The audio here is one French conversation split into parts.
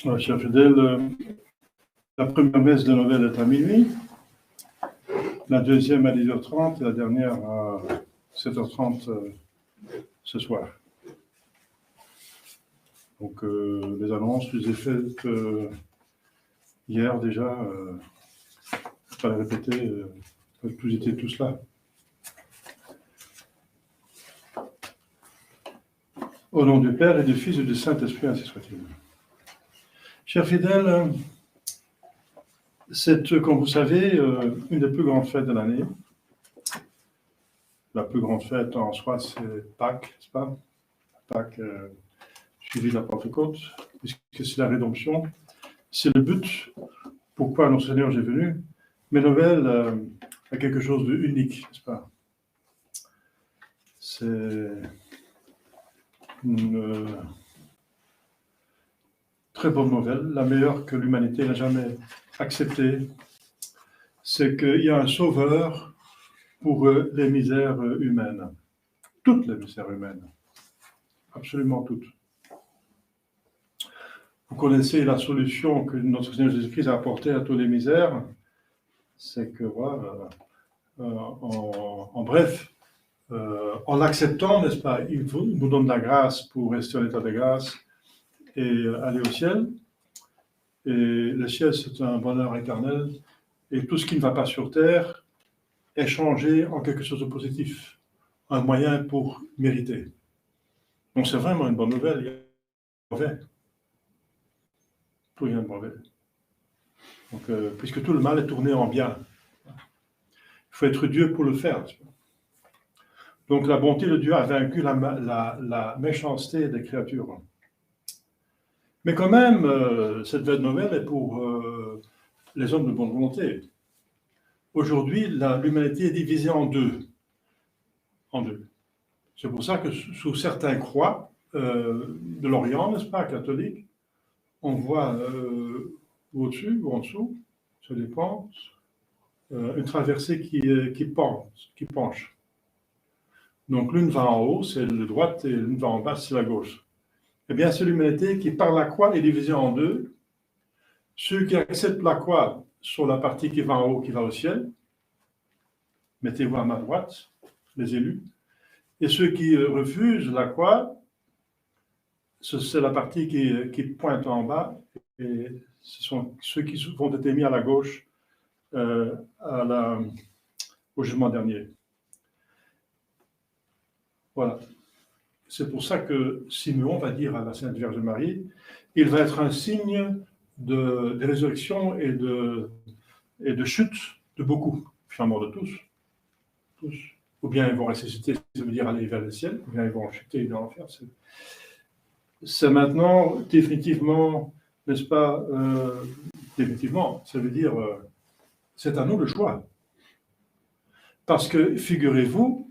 Voilà, chers fidèles, la première messe de Noël est à minuit, la deuxième à 10h30 et la dernière à 7h30 ce soir. Donc les annonces, je les ai faites hier déjà, pas les répéter, tous étaient tous là. Au nom du Père et du Fils et du Saint-Esprit, ainsi soit-il. Chers fidèles, c'est, comme vous savez, une des plus grandes fêtes de l'année. La plus grande fête en soi, c'est Pâques, n'est-ce pas? Pâques suivi de la Pentecôte, puisque c'est la rédemption. C'est le but pourquoi notre Seigneur est venu. Mais Noël a quelque chose d'unique, n'est-ce pas? C'est une très bonne nouvelle, la meilleure que l'humanité n'a jamais acceptée. C'est qu'il y a un sauveur pour les misères humaines. Toutes les misères humaines. Absolument toutes. Vous connaissez la solution que notre Seigneur Jésus-Christ a apportée à toutes les misères. C'est que, voilà, en bref, en l'acceptant, n'est-ce pas, il nous donne la grâce pour rester en état de grâce et aller au ciel. Et le ciel, c'est un bonheur éternel. Et tout ce qui ne va pas sur terre est changé en quelque chose de positif, un moyen pour mériter. Donc c'est vraiment une bonne nouvelle. Il y a mauvais. Tout rien de mauvais. Donc, puisque tout le mal est tourné en bien. Il faut être Dieu pour le faire. Donc la bonté de Dieu a vaincu la méchanceté des créatures. Mais quand même, cette fête de Noël est pour les hommes de bonne volonté. Aujourd'hui, l'humanité est divisée en deux. C'est pour ça que sous certains croix de l'Orient, n'est-ce pas, catholique, on voit au-dessus ou en dessous, ça dépend, une traversée qui penche. Donc l'une va en haut, c'est la droite, et l'une va en bas, c'est la gauche. Eh bien, c'est l'humanité qui, par la croix, est divisée en deux. Ceux qui acceptent la croix sont la partie qui va en haut, qui va au ciel. Mettez-vous à ma droite, les élus. Et ceux qui refusent la croix, c'est la partie qui pointe en bas. Et ce sont ceux qui vont être mis à la gauche au jugement dernier. Voilà. C'est pour ça que Simeon va dire à la Sainte Vierge Marie, il va être un signe de résurrection et de chute de beaucoup, finalement de tous. Ou bien ils vont ressusciter, ça veut dire aller vers le ciel, ou bien ils vont chuter dans l'enfer. C'est maintenant définitivement, n'est-ce pas, définitivement, ça veut dire, c'est à nous le choix. Parce que figurez-vous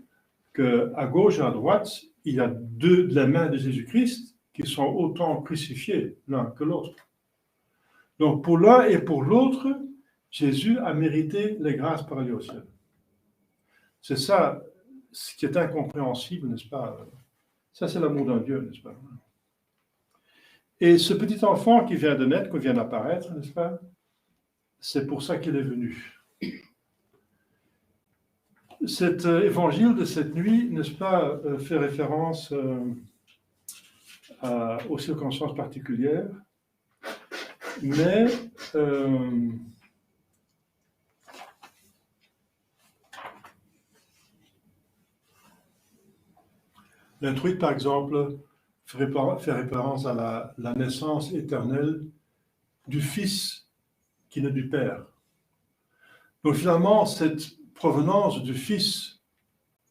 qu'à gauche et à droite, il y a deux de la main de Jésus-Christ qui sont autant crucifiés l'un que l'autre. Donc pour l'un et pour l'autre, Jésus a mérité les grâces pour aller au ciel. C'est ça, ce qui est incompréhensible, n'est-ce pas? Ça, c'est l'amour d'un Dieu, n'est-ce pas? Et ce petit enfant qui vient de naître, qui vient d'apparaître, n'est-ce pas? C'est pour ça qu'il est venu. Cet évangile de cette nuit, n'est-ce pas, fait référence aux circonstances particulières, mais l'introïte, par exemple, fait référence à la naissance éternelle du Fils qui naît du Père. Donc finalement, cette provenance du Fils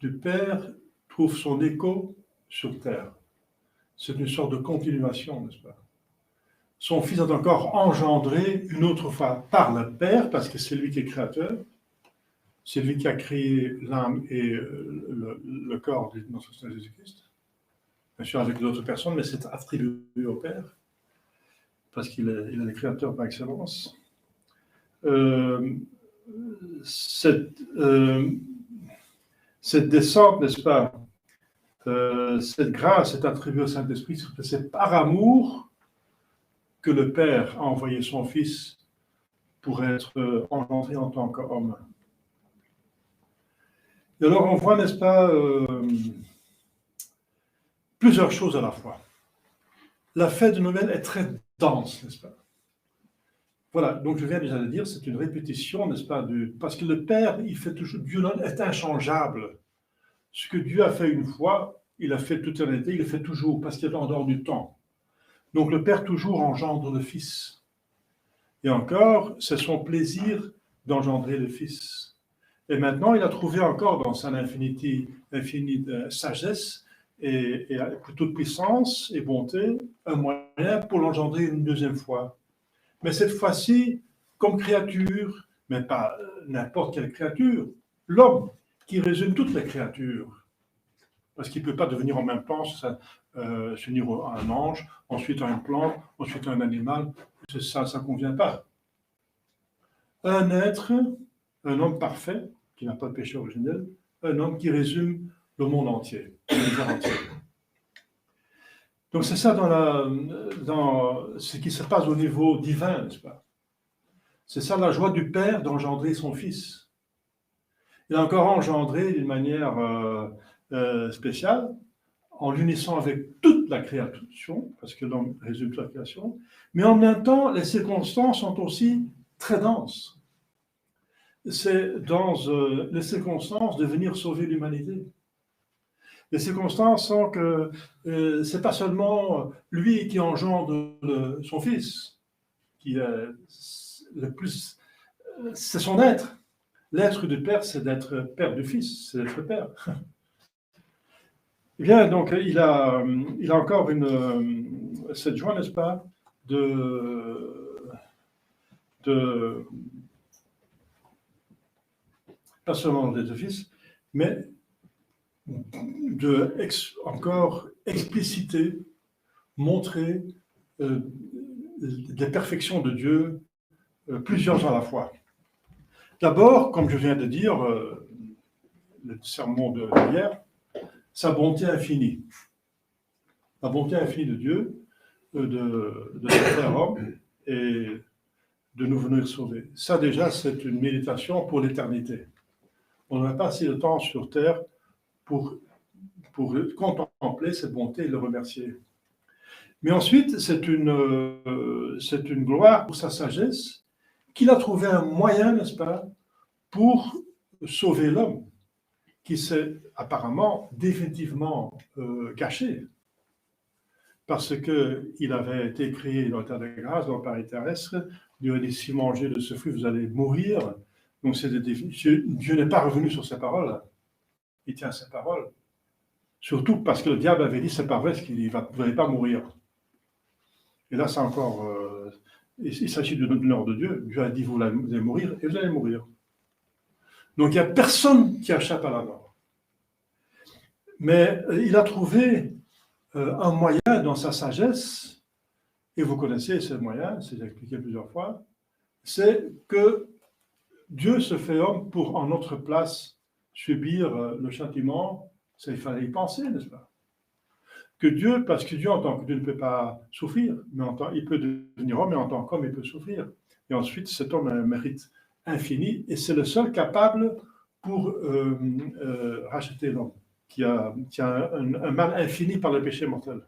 du Père trouve son écho sur terre. C'est une sorte de continuation, n'est-ce pas? Son Fils est encore engendré une autre fois par le Père, parce que c'est lui qui est créateur. C'est lui qui a créé l'âme et le corps de notre Seigneur Jésus-Christ. Bien sûr avec d'autres personnes, mais c'est attribué au Père, parce qu'il est le créateur par excellence. Cette descente, n'est-ce pas, cette grâce est attribuée au Saint-Esprit, c'est par amour que le Père a envoyé son Fils pour être engendré en tant qu'homme. Et alors on voit, n'est-ce pas, plusieurs choses à la fois. La fête nouvelle est très dense, n'est-ce pas? Voilà, donc je viens déjà de dire, c'est une répétition, n'est-ce pas, parce que le Père, il fait toujours, Dieu est inchangeable. Ce que Dieu a fait une fois, il a fait toute l'éternité, il le fait toujours, parce qu'il est en dehors du temps. Donc le Père toujours engendre le Fils. Et encore, c'est son plaisir d'engendrer le Fils. Et maintenant, il a trouvé encore dans son infinie sagesse et toute puissance et bonté un moyen pour l'engendrer une deuxième fois. Mais cette fois-ci, comme créature, mais pas n'importe quelle créature, l'homme qui résume toutes les créatures. Parce qu'il ne peut pas devenir en même temps, s'unir à un ange, ensuite à une plante, ensuite à un animal. Ça ne convient pas. Un être, un homme parfait, qui n'a pas de péché originel, un homme qui résume le monde entier, l'univers entier. Donc c'est ça dans ce qui se passe au niveau divin, n'est-ce pas? C'est ça la joie du Père d'engendrer son Fils. Il a encore engendré d'une manière spéciale, en l'unissant avec toute la création, parce que l'homme résume toute la création, mais en même temps, les circonstances sont aussi très denses. C'est dans les circonstances de venir sauver l'humanité. Les circonstances sont que c'est pas seulement lui qui engendre son Fils, qui est le plus, c'est son être. L'être du Père, c'est d'être Père du Fils, c'est d'être Père. Eh bien, donc, il a encore cette joie, n'est-ce pas, pas seulement d'être Fils, mais encore expliciter, montrer les perfections de Dieu, plusieurs à la fois. D'abord, comme je viens de dire, le sermon d'hier, sa bonté infinie. La bonté infinie de Dieu, de se faire homme et de nous venir sauver. Ça déjà, c'est une méditation pour l'éternité. On n'a pas assez de temps sur Terre pour contempler cette bonté et le remercier. Mais ensuite, c'est une gloire pour sa sagesse qu'il a trouvé un moyen, n'est-ce pas, pour sauver l'homme, qui s'est apparemment définitivement caché, parce qu'il avait été créé dans l'état de grâce, dans le paradis terrestre. Dieu a dit, si vous mangez de ce fruit, vous allez mourir. Donc Dieu n'est pas revenu sur ses paroles, il tient ses paroles. Surtout parce que le diable avait dit, c'est pas vrai, vous n'allez pas mourir. Et là, c'est encore... il s'agit de l'honneur de Dieu. Dieu a dit, vous allez mourir, et vous allez mourir. Donc, il n'y a personne qui échappe à la mort. Mais il a trouvé un moyen dans sa sagesse, et vous connaissez ce moyen, c'est expliqué plusieurs fois, c'est que Dieu se fait homme pour, en notre place, subir le châtiment. Ça, il fallait y penser, n'est-ce pas? Que Dieu, parce que Dieu, en tant que Dieu, ne peut pas souffrir, mais il peut devenir homme, et en tant qu'homme, il peut souffrir. Et ensuite, cet homme a un mérite infini, et c'est le seul capable pour racheter l'homme, qui a un mal infini par le péché mortel.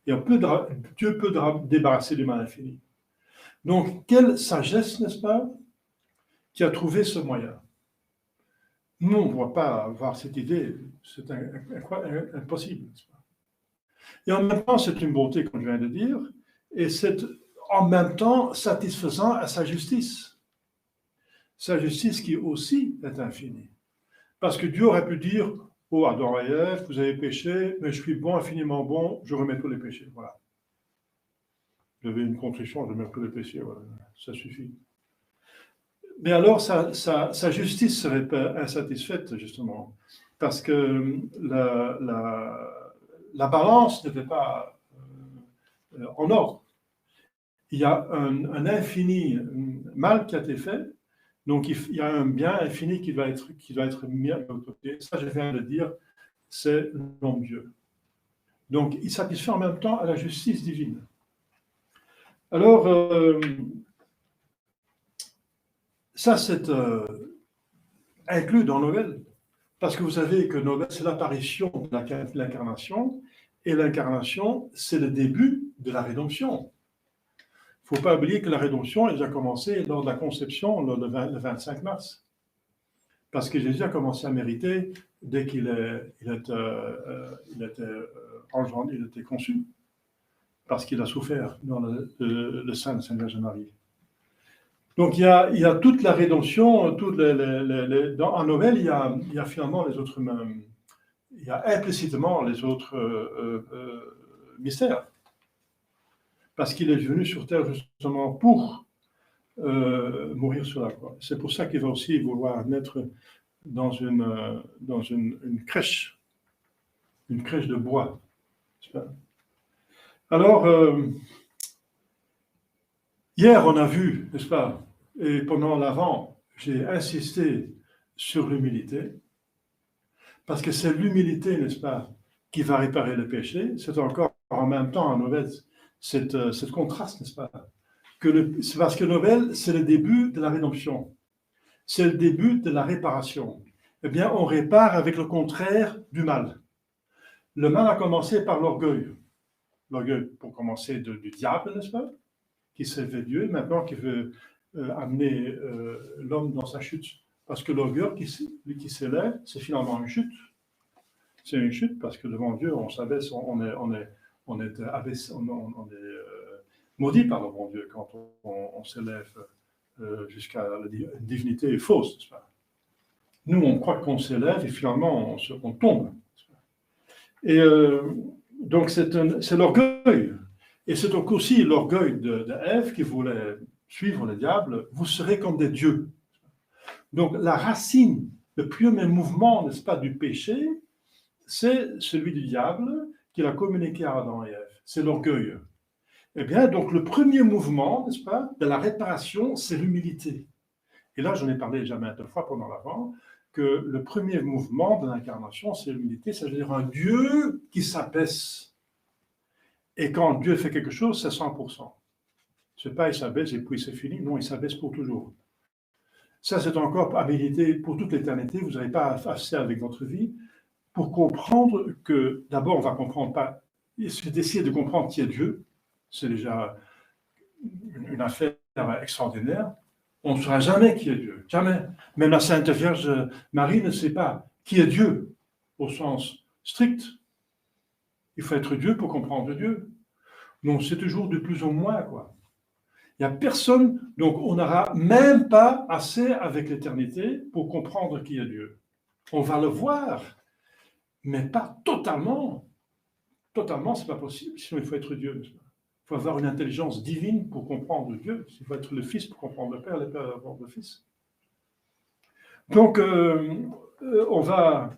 Et Dieu peut débarrasser du mal infini. Donc, quelle sagesse, n'est-ce pas, qui a trouvé ce moyen? Nous, on ne doit pas avoir cette idée, c'est impossible, n'est-ce pas? Et en même temps, c'est une bonté, comme je viens de dire, et c'est en même temps satisfaisant à sa justice. Sa justice qui aussi est infinie. Parce que Dieu aurait pu dire, oh Adam et Ève, vous avez péché, mais je suis bon, infiniment bon, je remets tous les péchés. Voilà. Vous avez une contrition, je remets tous les péchés, voilà. Ça suffit. Mais alors, sa justice serait insatisfaite, justement, parce que la balance n'était pas en ordre. Il y a un infini mal qui a été fait, donc il y a un bien infini qui doit être mis à l'autre côté. Ça, je viens de dire, c'est l'homme Dieu. Donc, il satisfait en même temps à la justice divine. Alors, ça, c'est inclus dans Noël. Parce que vous savez que Noël, c'est l'apparition de l'incarnation, et l'incarnation, c'est le début de la rédemption. Il ne faut pas oublier que la rédemption a déjà commencé lors de la conception, le 25 mars. Parce que Jésus a commencé à mériter dès qu'il était conçu. Parce qu'il a souffert dans le sein de Sainte Vierge Marie. Donc il y a toute la rédemption, en Noël, il y a finalement les autres, il y a implicitement les autres mystères. Parce qu'il est venu sur terre justement pour mourir sur la croix. C'est pour ça qu'il va aussi vouloir naître dans une crèche de bois. Alors, hier on a vu, n'est-ce pas, et pendant l'Avent, j'ai insisté sur l'humilité, parce que c'est l'humilité, n'est-ce pas, qui va réparer le péché. C'est encore en même temps en Noël cette contraste, n'est-ce pas, c'est parce que Noël, c'est le début de la rédemption, c'est le début de la réparation. Eh bien, on répare avec le contraire du mal. Le mal a commencé par l'orgueil. L'orgueil, pour commencer, du diable, n'est-ce pas, qui s'est fait Dieu, maintenant qui veut amener l'homme dans sa chute. Parce que l'orgueil qui s'élève, c'est finalement une chute. C'est une chute parce que devant Dieu, on s'abaisse, on est maudit par le bon Dieu quand on s'élève jusqu'à la divinité fausse, n'est-ce pas? Nous, on croit qu'on s'élève et finalement, on tombe. Et donc, c'est l'orgueil. Et c'est donc aussi l'orgueil de Ève qui voulait suivre le diable. Vous serez comme des dieux. Donc, la racine, le premier mouvement, n'est-ce pas, du péché, c'est celui du diable qu'il a communiqué à Adam et Ève. C'est l'orgueil. Eh bien, donc, le premier mouvement, n'est-ce pas, de la réparation, c'est l'humilité. Et là, j'en ai parlé déjà maintes fois pendant l'Avent, que le premier mouvement de l'incarnation, c'est l'humilité, c'est-à-dire un Dieu qui s'abaisse. Et quand Dieu fait quelque chose, c'est 100%. Ce n'est pas il s'abaisse et puis c'est fini, non, il s'abaisse pour toujours. Ça, c'est encore habilité pour toute l'éternité, vous n'avez pas assez avec votre vie pour comprendre que, d'abord, on va comprendre pas, d'essayer de comprendre qui est Dieu, c'est déjà une affaire extraordinaire. On ne saura jamais qui est Dieu, jamais. Même la Sainte Vierge Marie ne sait pas qui est Dieu, au sens strict. Il faut être Dieu pour comprendre Dieu. Donc c'est toujours de plus ou moins, quoi. Il n'y a personne, donc on n'aura même pas assez avec l'éternité pour comprendre qui est Dieu. On va le voir, mais pas totalement. Totalement, c'est pas possible, sinon il faut être Dieu. Il faut avoir une intelligence divine pour comprendre Dieu. Il faut être le Fils pour comprendre le Père, le Père pour comprendre le Fils. Donc, on va...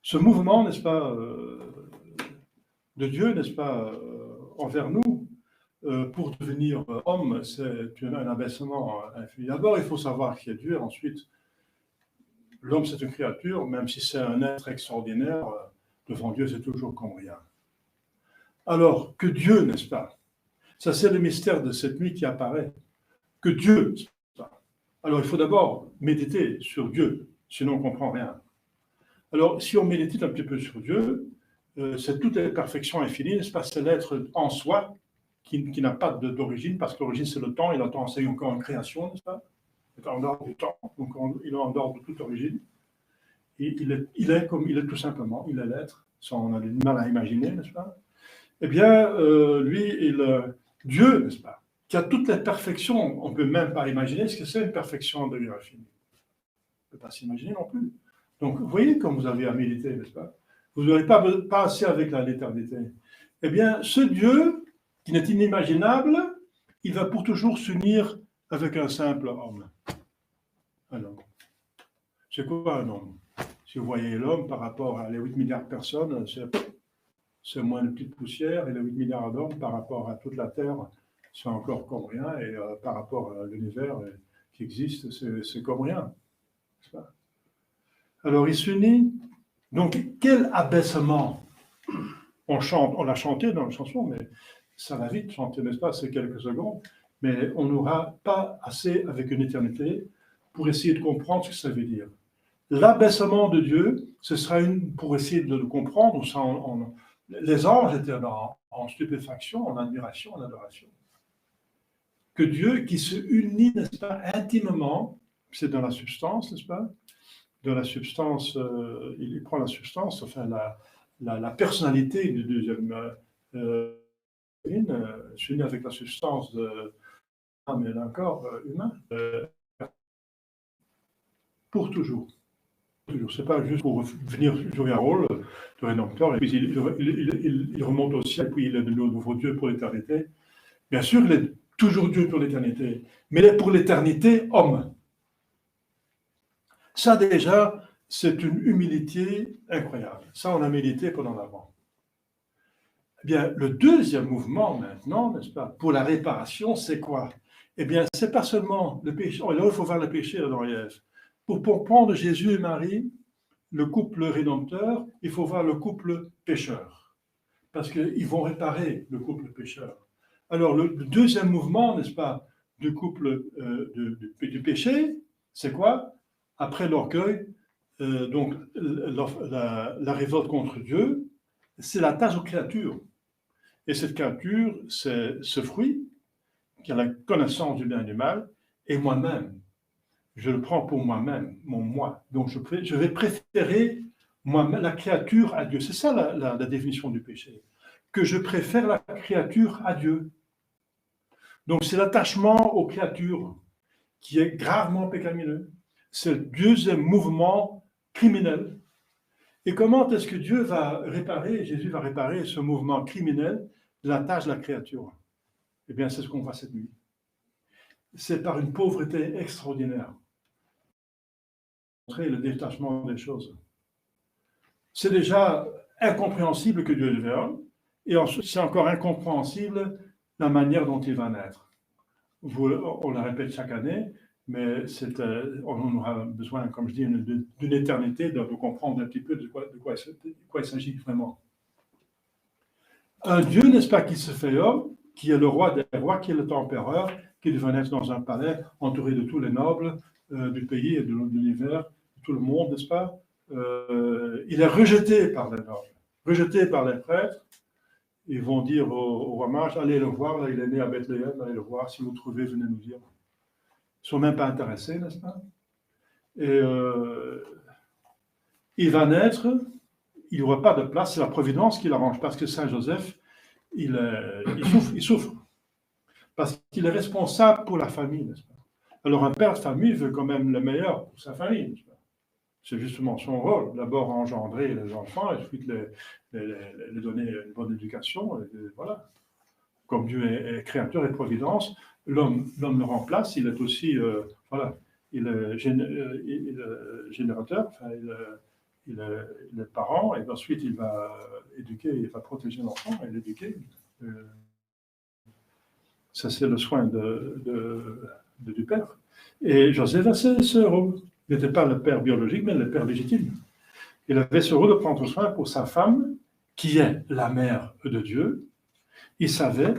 ce mouvement, n'est-ce pas, de Dieu, n'est-ce pas, envers nous, pour devenir homme, c'est un abaissement infini. D'abord, il faut savoir qui est Dieu. Ensuite, l'homme, c'est une créature, même si c'est un être extraordinaire, devant Dieu, c'est toujours comme rien. Alors, que Dieu, n'est-ce pas? Ça, c'est le mystère de cette nuit qui apparaît. Que Dieu, n'est-ce pas? Alors, il faut d'abord méditer sur Dieu, sinon on ne comprend rien. Alors, si on médite un petit peu sur Dieu, c'est toute la perfection infinie, n'est-ce pas? C'est l'être en soi qui n'a pas d'origine, parce que l'origine, c'est le temps, et le temps, c'est encore une création, n'est-ce pas? Il est en dehors du temps, donc il est en dehors de toute origine. Et il est comme il est tout simplement, il est l'être, sans on a du mal à imaginer, n'est-ce pas? Eh bien, lui, Dieu, n'est-ce pas, qui a toutes les perfections, on ne peut même pas imaginer ce que c'est une perfection de Dieu infini. On ne peut pas s'imaginer non plus. Donc, vous voyez comme vous avez à méditer, n'est-ce pas? Vous n'aurez pas assez avec l'éternité. Eh bien, ce Dieu, qui n'est inimaginable, il va pour toujours s'unir avec un simple homme. Un homme. C'est quoi un homme? Si vous voyez l'homme par rapport à les 8 milliards de personnes, c'est moins de petite poussière, et les 8 milliards d'hommes par rapport à toute la Terre, c'est encore comme rien, et par rapport à l'univers qui existe, c'est comme rien. Alors il s'unit Donc, quel abaissement! On l'a chanté dans la chanson, mais ça va vite chanter, n'est-ce pas? C'est quelques secondes, mais on n'aura pas assez avec une éternité pour essayer de comprendre ce que ça veut dire. L'abaissement de Dieu, ce sera pour essayer de le comprendre, les anges étaient en stupéfaction, en admiration, en adoration. Que Dieu qui se unit, n'est-ce pas, intimement, c'est dans la substance, n'est-ce pas? Dans la substance, il prend la substance, enfin la personnalité du deuxième s'unit avec la substance de l'âme et d'un corps humain pour toujours. Ce n'est pas juste pour venir jouer un rôle de rédempteur, et puis il remonte au ciel, puis il est de nouveau Dieu pour l'éternité. Bien sûr, il est toujours Dieu pour l'éternité, mais il est pour l'éternité homme. Ça déjà, c'est une humilité incroyable. Ça, on a médité pendant l'avant. Eh bien, le deuxième mouvement maintenant, n'est-ce pas, pour la réparation, c'est quoi? Eh bien, c'est pas seulement le péché. Là, il faut voir le péché dans Ève. Pour comprendre Jésus et Marie, le couple rédempteur, il faut voir le couple pécheur. Parce qu'ils vont réparer le couple pécheur. Alors, le deuxième mouvement, n'est-ce pas, du couple du péché, c'est quoi? Après l'orgueil, donc la révolte contre Dieu, c'est la tâche aux créatures. Et cette créature, c'est ce fruit qui a la connaissance du bien et du mal, et moi-même. Je le prends pour moi-même, mon moi. Donc je vais préférer moi-même la créature à Dieu. C'est ça la définition du péché. Que je préfère la créature à Dieu. Donc c'est l'attachement aux créatures qui est gravement pécamineux. C'est le deuxième mouvement criminel. Et comment est-ce que Dieu va réparer, Jésus va réparer ce mouvement criminel de la tâche de la créature? Eh bien, c'est ce qu'on voit cette nuit. C'est par une pauvreté extraordinaire. Le détachement des choses. C'est déjà incompréhensible que Dieu devait homme, et ensuite c'est encore incompréhensible la manière dont il va naître. On le répète chaque année, mais on en aura besoin, comme je dis, d'une éternité de comprendre un petit peu de quoi il s'agit vraiment. Un Dieu, n'est-ce pas, qui se fait homme, qui est le roi des rois, qui est le empereur, qui devait naître dans un palais entouré de tous les nobles du pays et de l'univers, tout le monde, n'est-ce pas? Il est rejeté par les nobles, rejeté par les prêtres. Ils vont dire au roi mage, allez le voir, là il est né à Bethléem, allez le voir, si vous le trouvez, venez nous dire. Ils ne sont même pas intéressés, n'est-ce pas? Et il va naître, il n'y aura pas de place, c'est la providence qui l'arrange, parce que Saint Joseph, il souffre, parce qu'il est responsable pour la famille, n'est-ce pas? Alors un père de famille veut quand même le meilleur pour sa famille, n'est-ce pas? C'est justement son rôle, d'abord engendrer les enfants, et ensuite les donner une bonne éducation, et voilà. Comme Dieu est créateur et providence, l'homme le remplace, il est aussi, voilà, il est générateur, enfin, il est parent, et ensuite il va éduquer, il va protéger l'enfant et l'éduquer. Ça, c'est le soin du père. Et Joseph a ce rôle. Il n'était pas le père biologique, mais le père légitime. Il avait ce rôle de prendre soin pour sa femme, qui est la mère de Dieu. Il savait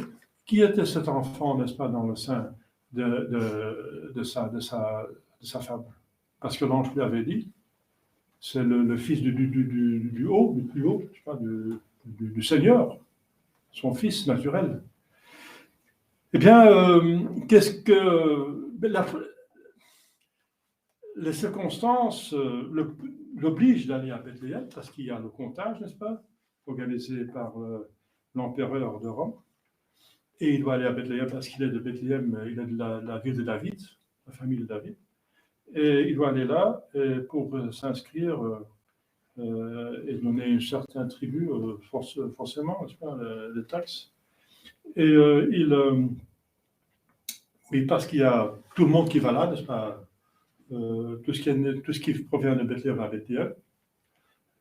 qui était cet enfant, n'est-ce pas, dans le sein de sa femme. Parce que l'ange lui avait dit, c'est le fils du haut, du plus haut, je sais pas, du Seigneur, son fils naturel. Eh bien, qu'est-ce que... Les circonstances l'obligent d'aller à Bethléem, parce qu'il y a le comptage, n'est-ce pas, organisé par l'empereur de Rome. Et il doit aller à Bethléem parce qu'il est de Bethléem, il est de la ville de David, la famille de David. Et il doit aller là pour s'inscrire et donner une certaine tribu, forcément, n'est-ce pas, les taxes. Et oui, parce qu'il y a tout le monde qui va là, n'est-ce pas, tout ce qui provient de Bethléem à Bethléem,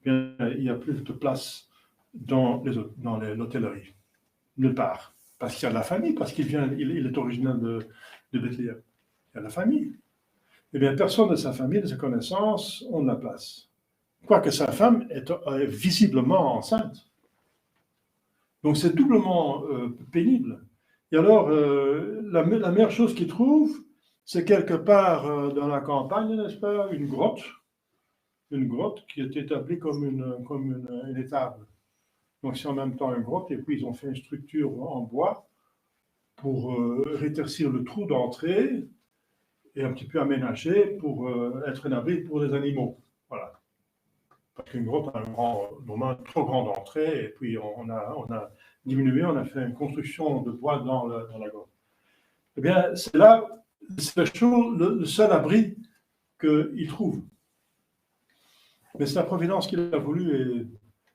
bien, il n'y a plus de place dans l'hôtellerie, nulle part. Parce qu'il y a de la famille, parce qu'il est originaire de Bethléem. Il y a de la famille. Eh bien, personne de sa famille, de sa connaissance, on de la place. quoique sa femme est visiblement enceinte. Donc c'est doublement pénible. Et alors, la meilleure chose qu'il trouve, c'est quelque part dans la campagne, n'est-ce pas, une grotte qui est établie comme une étable. Donc c'est en même temps une grotte, et puis ils ont fait une structure en bois pour rétrécir le trou d'entrée et un petit peu aménagé pour être un abri pour les animaux. Voilà. Parce qu'une grotte a normalement une trop grande entrée, et puis on a diminué, on a fait une construction de bois dans la grotte. Eh bien, c'est là, c'est le seul abri qu'il trouve. Mais c'est la providence qu'il a voulu, et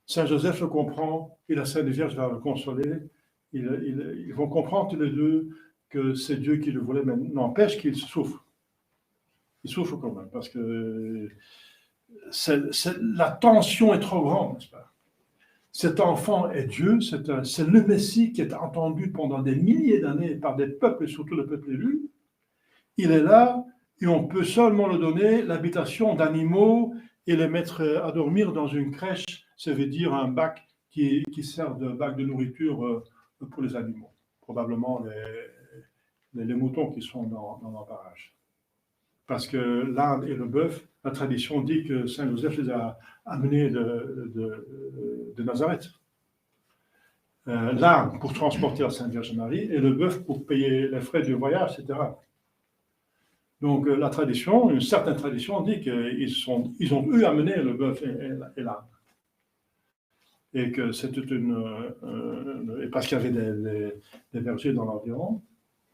Saint Joseph le comprend, et la Sainte Vierge va le consoler. Ils vont comprendre tous les deux que c'est Dieu qui le voulait, mais n'empêche qu'il souffre. Il souffre quand même, parce que la tension est trop grande, n'est-ce pas? Cet enfant est Dieu, c'est le Messie qui est entendu pendant des milliers d'années par des peuples, et surtout le peuple élu. Il est là, et on peut seulement le donner l'habitation d'animaux et les mettre à dormir dans une crèche, ça veut dire un bac qui sert de bac de nourriture pour les animaux, probablement les moutons qui sont dans l'embarrage. Parce que l'âne et le bœuf, la tradition dit que Saint Joseph les a amenés de Nazareth. L'âne pour transporter la Sainte Vierge Marie et le bœuf pour payer les frais du voyage, etc. Donc la tradition, une certaine tradition dit qu'ils ont eux amené le bœuf et l'âne. Et que c'était parce qu'il y avait des bergers dans l'environ.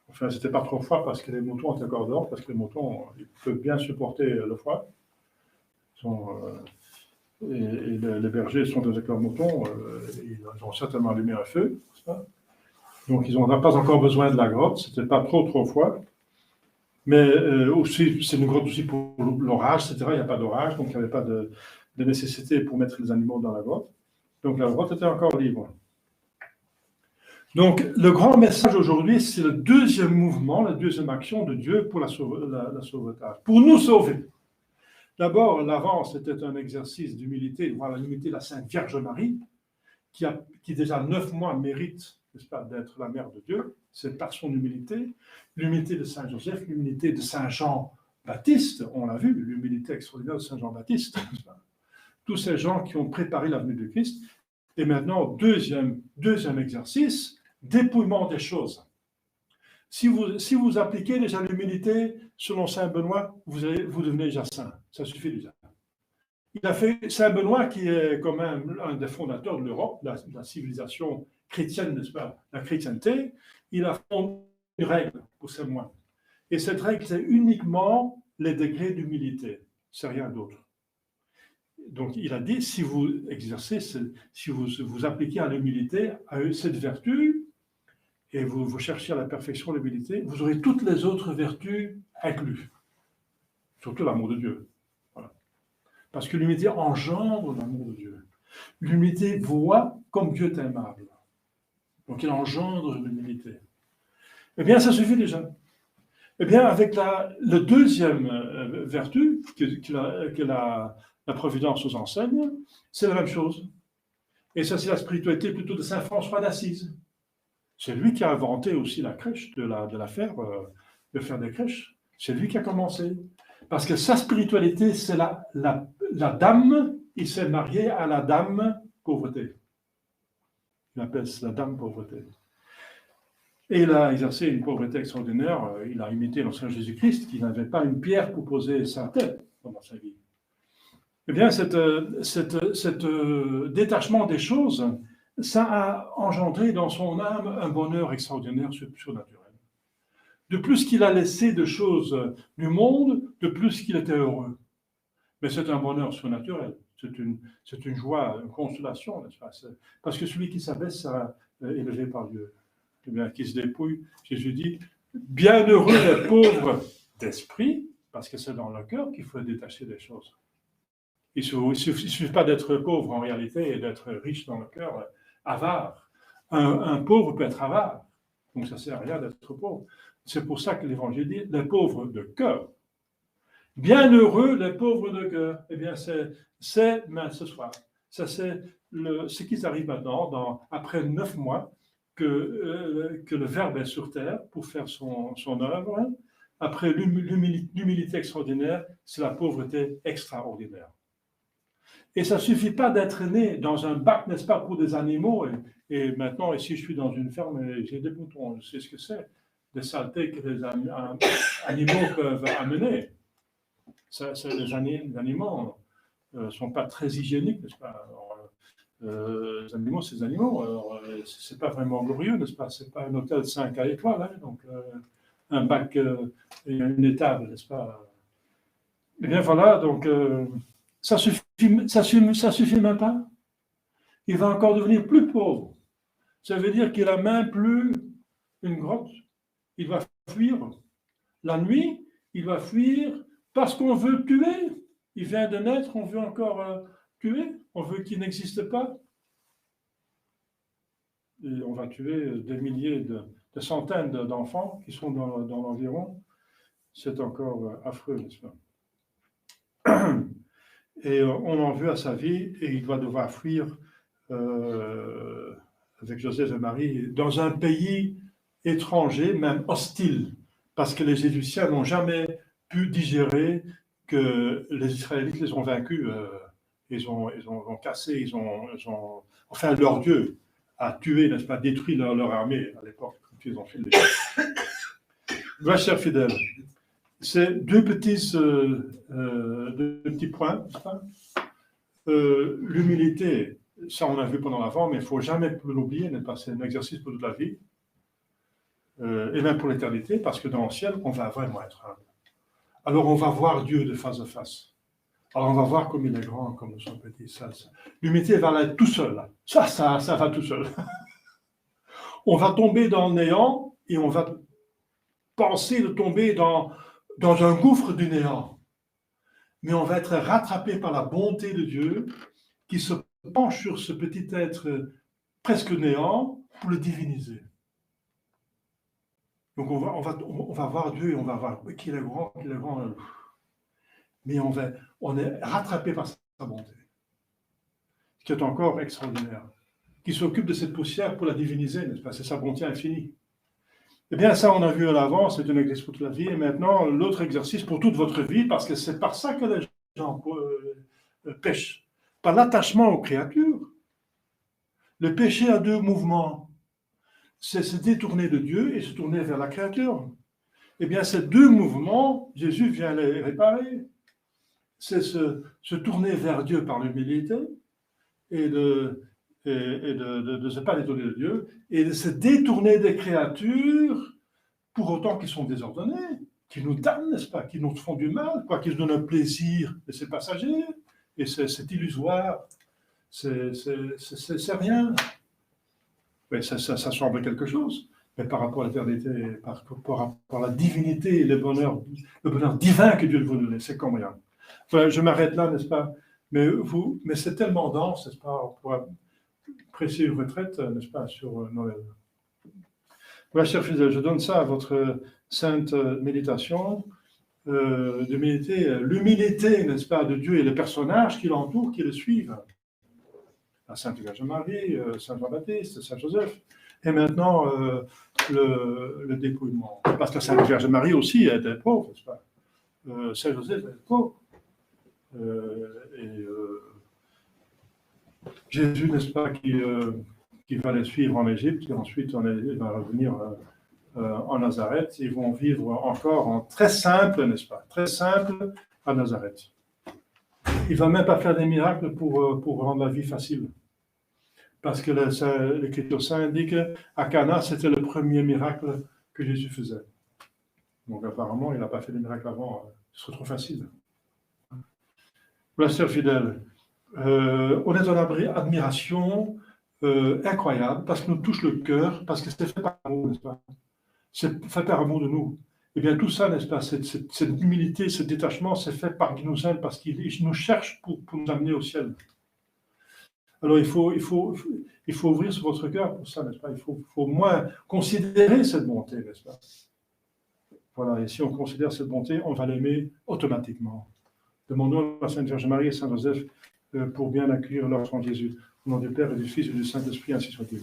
Enfin, c'était pas trop froid parce que les moutons étaient encore dehors, parce que les moutons, ils peuvent bien supporter le froid. Et les bergers sont avec leurs moutons, ils ont certainement allumé un feu. Donc, ils n'ont pas encore besoin de la grotte, c'était pas trop froid. Mais aussi, c'est une grotte aussi pour l'orage, etc. Il n'y a pas d'orage, donc il n'y avait pas de nécessité pour mettre les animaux dans la grotte. Donc, la grotte était encore libre. Donc, le grand message aujourd'hui, c'est le deuxième mouvement, la deuxième action de Dieu pour la sauvetage, pour nous sauver. D'abord, l'avant, c'était un exercice d'humilité, voir l'humilité de la Sainte Vierge Marie, qui déjà 9 mois mérite, n'est-ce pas, d'être la mère de Dieu. C'est par son humilité, l'humilité de Saint Joseph, l'humilité de Saint Jean-Baptiste, on l'a vu, l'humilité extraordinaire de Saint Jean-Baptiste. Tous ces gens qui ont préparé la venue de Christ. Et maintenant, deuxième exercice, dépouillement des choses. Si vous appliquez déjà l'humilité selon Saint Benoît, vous devenez déjà saint. Ça suffit déjà. Il a fait Saint Benoît, qui est quand même un des fondateurs de l'Europe, de la civilisation chrétienne, n'est-ce pas, la chrétienté. Il a fondé une règle pour ses moines. Et cette règle, c'est uniquement les degrés d'humilité. C'est rien d'autre. Donc, il a dit, si vous exercez, si vous appliquez à l'humilité, à cette vertu, et vous cherchez à la perfection l'humilité, vous aurez toutes les autres vertus incluses. Surtout l'amour de Dieu. Voilà. Parce que l'humilité engendre l'amour de Dieu. L'humilité voit comme Dieu est aimable. Donc, il engendre l'humilité. Eh bien, ça suffit déjà. Eh bien, avec la deuxième vertu que la Providence nous enseigne, c'est la même chose. Et ça, c'est la spiritualité plutôt de Saint François d'Assise. C'est lui qui a inventé aussi la crèche, de faire des crèches. C'est lui qui a commencé. Parce que sa spiritualité, c'est la dame, il s'est marié à la dame pauvreté. Il appelle ça la dame pauvreté. Et il a exercé une pauvreté extraordinaire. Il a imité l'ancien Jésus-Christ, qui n'avait pas une pierre pour poser sa tête pendant sa vie. Eh bien, cet détachement des choses, ça a engendré dans son âme un bonheur extraordinaire, surnaturel. De plus qu'il a laissé de choses du monde, de plus qu'il était heureux. Mais c'est un bonheur surnaturel. C'est une joie, une consolation, n'est-ce pas? Parce que celui qui s'abaisse sera élevé par Dieu. Eh bien, qui se dépouille, Jésus dit, bienheureux les pauvres d'esprit, parce que c'est dans le cœur qu'il faut détacher des choses. Il ne suffit pas d'être pauvre en réalité et d'être riche dans le cœur, avare. Un pauvre peut être avare, donc ça ne sert à rien d'être pauvre. C'est pour ça que l'Évangile dit les pauvres de cœur. Bienheureux les pauvres de cœur. Eh bien, c'est ce soir. Ça, c'est ce qui arrive maintenant, après 9 mois, que le Verbe est sur terre pour faire son œuvre. Après l'humilité extraordinaire, c'est la pauvreté extraordinaire. Et ça ne suffit pas d'être né dans un bac, n'est-ce pas, pour des animaux. Et maintenant, ici, je suis dans une ferme et j'ai des moutons. Je sais ce que c'est, des saletés que les animaux peuvent amener. Les animaux ne sont pas très hygiéniques, n'est-ce pas? Alors, les animaux, c'est des animaux. Ce n'est pas vraiment glorieux, n'est-ce pas? Ce n'est pas un hôtel 5 étoiles, hein, donc un bac et une étable, n'est-ce pas? Eh bien voilà, donc ça suffit même pas. Il va encore devenir plus pauvre. Ça veut dire qu'il n'a même plus une grotte. Il va fuir. La nuit, il va fuir parce qu'on veut tuer. Il vient de naître, on veut encore tuer. On veut qu'il n'existe pas. Et on va tuer des milliers, des centaines d'enfants qui sont dans l'environ. C'est encore affreux, n'est-ce pas? Et on en veut à sa vie et il va devoir fuir avec Joseph et Marie dans un pays étranger, même hostile, parce que les Égyptiens n'ont jamais pu digérer que les Israélites les ont vaincus. Ils ont cassé, ils ont enfin leur Dieu a tué, n'est-ce pas, détruit leur armée à l'époque, quand ils ont fait les Voilà, chers fidèles, c'est deux petits points, n'est-ce pas? L'humilité, ça on a vu pendant l'avant, mais il ne faut jamais l'oublier, n'est-ce pas? C'est un exercice pour toute la vie, et même pour l'éternité, parce que dans le ciel, on va vraiment être humble. Alors on va voir Dieu de face à face. Alors on va voir comme il est grand, comme nous sommes petits. L'humilité va là tout seul. Là. Ça va tout seul. On va tomber dans le néant et on va penser de tomber dans un gouffre du néant. Mais on va être rattrapé par la bonté de Dieu qui se penche sur ce petit être presque néant pour le diviniser. Donc on va voir Dieu et on va voir qu'il est grand, mais on est rattrapé par sa bonté, ce qui est encore extraordinaire, qui s'occupe de cette poussière pour la diviniser, n'est-ce pas? C'est sa bonté infinie. Eh bien, ça, on a vu à l'avant, c'est un exercice pour toute la vie, et maintenant, l'autre exercice pour toute votre vie, parce que c'est par ça que les gens pêchent, par l'attachement aux créatures. Le péché a deux mouvements, c'est se détourner de Dieu et se tourner vers la créature. Eh bien, ces deux mouvements, Jésus vient les réparer. C'est se tourner vers Dieu par l'humilité et de ne se pas détourner de Dieu et de se détourner des créatures pour autant qu'ils sont désordonnés, qui nous damnent, n'est-ce pas, qui nous font du mal, quoi, qui nous donnent un plaisir, et c'est passager, et c'est illusoire, c'est rien. Mais ça semble quelque chose, mais par rapport à l'éternité, par rapport à la divinité et le bonheur divin que Dieu veut nous donner, c'est comme rien. Enfin, je m'arrête là, n'est-ce pas? Mais c'est tellement dense, n'est-ce pas? On pourra presser une retraite, n'est-ce pas, sur Noël. Voilà, chers fidèles, je donne ça à votre sainte méditation, de méditer l'humilité, n'est-ce pas, de Dieu et les personnages qui l'entourent, qui le suivent. La Sainte Vierge Marie, Saint Jean-Baptiste, Saint Joseph, et maintenant le dépouillement. Parce que la Sainte Vierge Marie aussi était pauvre, n'est-ce pas? Saint Joseph était pauvre. Jésus, n'est-ce pas, qui va les suivre en Égypte, et ensuite il va revenir en Nazareth. Ils vont vivre encore en très simple, n'est-ce pas, très simple à Nazareth. Il ne va même pas faire des miracles pour rendre la vie facile. Parce que l'Écriture sainte dit qu'à Cana, c'était le premier miracle que Jésus faisait. Donc apparemment, il n'a pas fait des miracles avant. Ce serait trop facile. Voilà, sœur fidèle, on est en admiration incroyable parce que nous touche le cœur, parce que c'est fait par amour, n'est-ce pas? C'est fait par amour de nous. Eh bien, tout ça, n'est-ce pas, cette humilité, ce détachement, c'est fait par qui nous aime, parce qu'il nous cherche pour nous amener au ciel. Alors, il faut ouvrir sur votre cœur pour ça, n'est-ce pas? Il faut au moins considérer cette bonté, n'est-ce pas? Voilà, et si on considère cette bonté, on va l'aimer automatiquement. Demandons à Sainte Vierge Marie et Saint Joseph pour bien accueillir l'enfant Jésus. Au nom du Père et du Fils et du Saint-Esprit, ainsi soit-il.